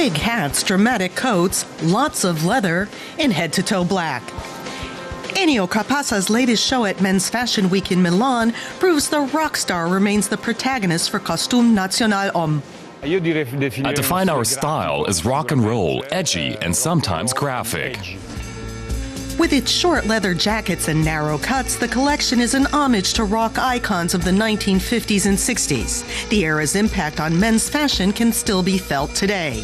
Big hats, dramatic coats, lots of leather, and head-to-toe black. Ennio Capasa's latest show at Men's Fashion Week in Milan proves the rock star remains the protagonist for Costume National Homme. I define our style as rock and roll, edgy, and sometimes graphic. With its short leather jackets and narrow cuts, the collection is an homage to rock icons of the 1950s and 60s. The era's impact on men's fashion can still be felt today.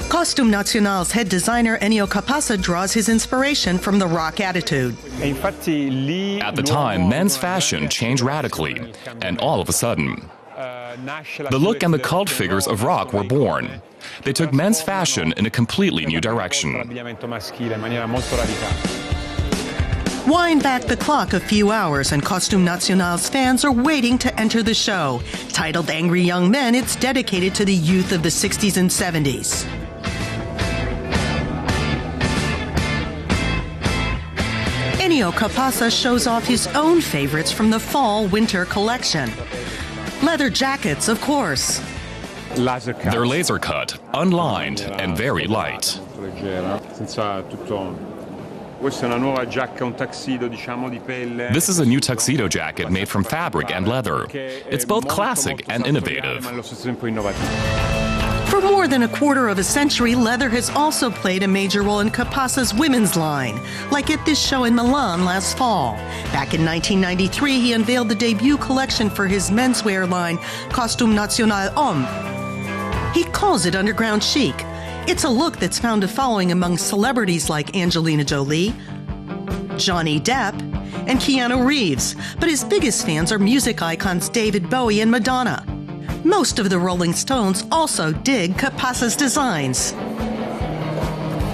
Costume National's head designer Ennio Capasa draws his inspiration from the rock attitude. At the time, men's fashion changed radically, and all of a sudden, the look and the cult figures of rock were born. They took men's fashion in a completely new direction. Wind back the clock a few hours and Costume National's fans are waiting to enter the show. Titled Angry Young Men, it's dedicated to the youth of the 60s and 70s. Ennio Capasa shows off his own favorites from the fall-winter collection. Leather jackets, of course. They're laser cut, unlined, and very light. This is a new tuxedo jacket made from fabric and leather. It's both classic and innovative. For more than a quarter of a century, leather has also played a major role in Capasa's women's line, like at this show in Milan last fall. Back in 1993, he unveiled the debut collection for his menswear line, Costume National Homme. He calls it underground chic. It's a look that's found a following among celebrities like Angelina Jolie, Johnny Depp, and Keanu Reeves, but his biggest fans are music icons David Bowie and Madonna. Most of the Rolling Stones also dig Capasa's designs.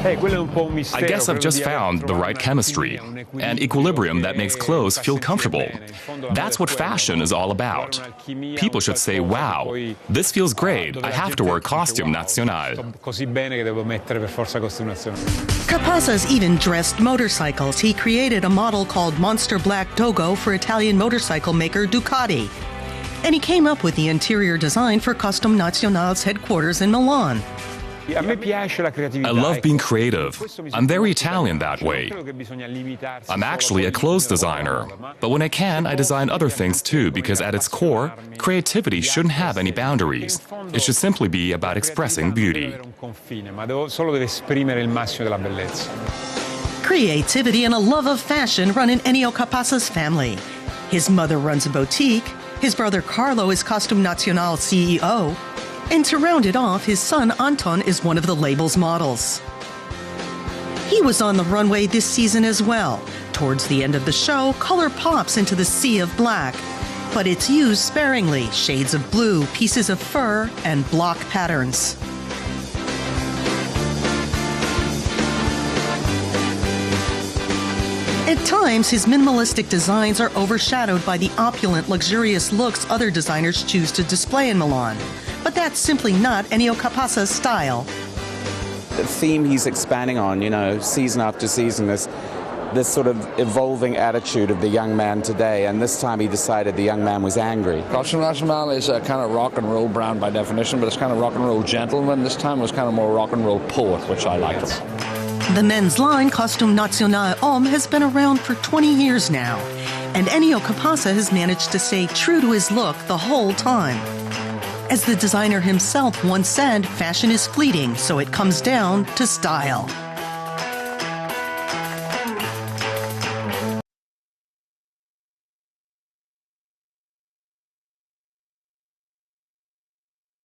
I guess I've just found the right chemistry, and equilibrium that makes clothes feel comfortable. That's what fashion is all about. People should say, wow, this feels great, I have to wear Costume National. Capasa's even dressed motorcycles. He created a model called Monster Black Dogo for Italian motorcycle maker Ducati. And he came up with the interior design for Costume National's headquarters in Milan. I love being creative. I'm very Italian that way. I'm actually a clothes designer. But when I can, I design other things too, because at its core, creativity shouldn't have any boundaries. It should simply be about expressing beauty. Creativity and a love of fashion run in Ennio Capasa's family. His mother runs a boutique, his brother Carlo is Costume National CEO, and to round it off, his son Anton is one of the label's models. He was on the runway this season as well. Towards the end of the show, color pops into the sea of black, but it's used sparingly, shades of blue, pieces of fur, and block patterns. At times, his minimalistic designs are overshadowed by the opulent, luxurious looks other designers choose to display in Milan. But that's simply not Ennio Capasa's style. The theme he's expanding on, season after season, this sort of evolving attitude of the young man today, and this time he decided the young man was angry. Costume National is a kind of rock and roll brand by definition, but it's kind of rock and roll gentleman. This time it was kind of more rock and roll poet, which I liked. The men's line, Costume National Homme, has been around for 20 years now, and Ennio Capasa has managed to stay true to his look the whole time. As the designer himself once said, fashion is fleeting, so it comes down to style.